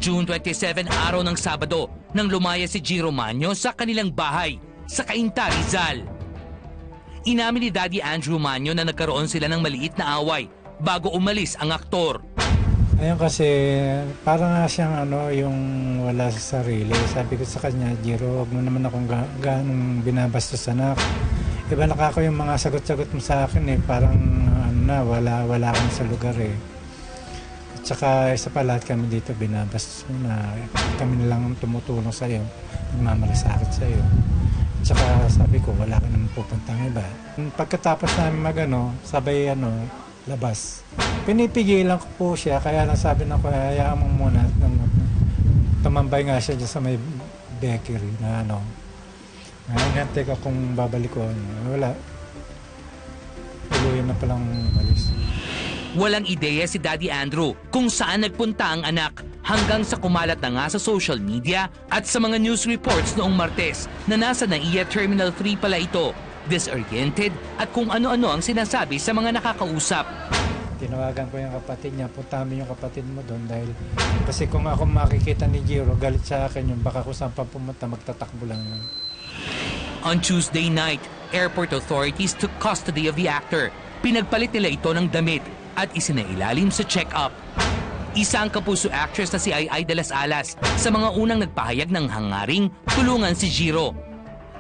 June 27, araw ng Sabado, nang lumaya si Jiro Manyo sa kanilang bahay sa Cainta, Rizal. Inamin ni Daddy Andrew Manyo na nagkaroon sila ng maliit na away bago umalis ang aktor. Ayun kasi parang nga siyang yung wala sa sarili. Sabi ko sa kanya, Jiro, wag mo naman akong ganong binabastos anak. Iba nakako yung mga sagot-sagot mo sa akin parang wala kami sa lugar At saka isa pa lahat kami dito binabastos mo na kami na lang tumutulong sa iyo, nagmamalasakit sa iyo. At saka sabi ko, wala ka naman pupuntang iba. Pagkatapos namin sabay labas. Pinipigilan ko po siya, kaya lang sabi na ko, hayaan mo muna. Tumambay nga siya dyan sa may bakery na hintay ko kung babalik ko. Wala. Tuluyan na palang malis. Walang ideya si Daddy Andrew kung saan nagpunta ang anak hanggang sa kumalat na nga sa social media at sa mga news reports noong Martes na nasa NAIA Terminal 3 pala ito, disoriented at kung ano-ano ang sinasabi sa mga nakakausap. Tinawagan ko yung kapatid niya, punta mo yung kapatid mo doon dahil kasi kung ako makikita ni Jiro, galit sa akin yung baka kung saan pa pumunta, magtatakbo lang yun. On Tuesday night, airport authorities took custody of the actor. Pinagpalit nila ito ng damit at isinailalim sa check-up. Isa ang kapuso actress na si Ai de las Alas sa mga unang nagpahayag ng hangaring tulungan si Jiro.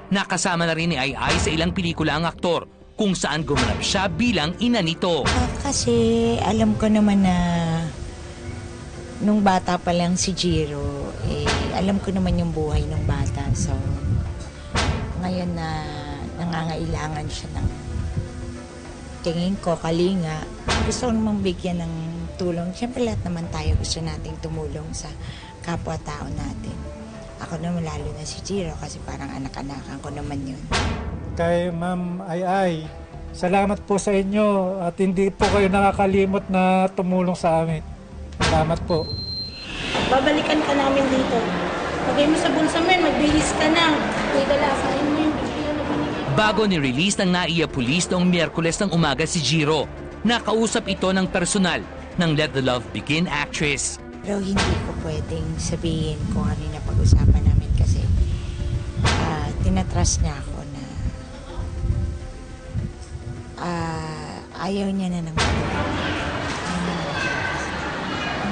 Nakasama na rin ni Ai sa ilang pelikula ang aktor kung saan gumanap siya bilang ina nito. Kasi alam ko naman na nung bata pa lang si Jiro, alam ko naman yung buhay ng bata. So, ngayon na nangangailangan siya ng tingin ko, kalinga, gusto ko namang bigyan ng tulong. Siyempre lahat naman tayo gusto nating tumulong sa kapwa-tao natin. Ako naman lalo na si Jiro kasi parang anak-anakan ko naman yun. Kay Ma'am Ai, salamat po sa inyo at hindi po kayo nakakalimot na tumulong sa amin. Salamat po. Babalikan ka namin dito. Lagay mo sa bulsa mo yun, magbihis ka na. May dalasahin mo yung bigyan na binigay. Bago ni-release ng NAIA Police noong Miyerkules ng umaga si Jiro, nakausap ito ng personal ng Let the Love Begin actress. Pero hindi ko pwedeng sabihin kung ano yung napag-usapan namin kasi tinatrust niya ako na ayaw niya na ng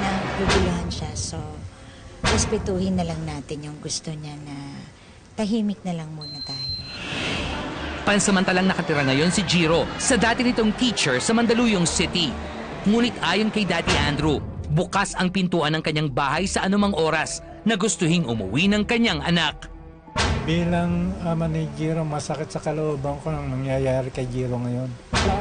naguguluhan siya. So, respetuhin na lang natin yung gusto niya na tahimik na lang muna tayo. Pansamantalang nakatira ngayon si Jiro sa dati nitong teacher sa Mandaluyong City. Ngunit ayon kay Daddy Andrew, bukas ang pintuan ng kanyang bahay sa anumang oras na gustuhing umuwi ng kanyang anak. Bilang ama ni Jiro, masakit sa kalooban ko nang nangyayari kay Jiro ngayon.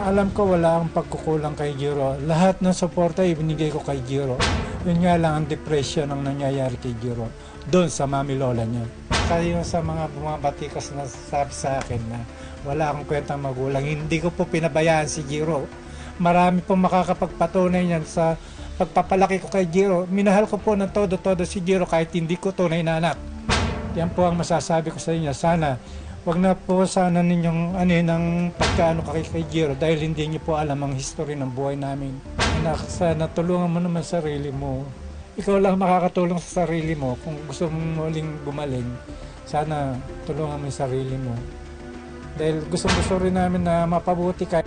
Alam ko wala akong pagkukulang kay Jiro. Lahat ng suporta ibinigay ko kay Jiro. Yun nga lang ang depression ang nangyayari kay Jiro doon sa mami lola niya. Kaya sa mga bumabatikas na sabi sa akin na wala akong kwentang magulang, hindi ko po pinabayaan si Jiro. Marami pong makakapagpatunay niyan sa pagpapalaki ko kay Jiro. Minahal ko po ng todo-todo si Jiro kahit hindi ko tunay na anak. Yan po ang masasabi ko sa inyo. Sana, wag na po sana ninyong ng pagkaano kay Jiro dahil hindi niyo po alam ang history ng buhay namin. Sana tulungan mo naman sarili mo. Ikaw lang makakatulong sa sarili mo. Kung gusto mong muling gumaling, sana tulungan mo yung sarili mo. Dahil gusto rin namin na mapabuti ka.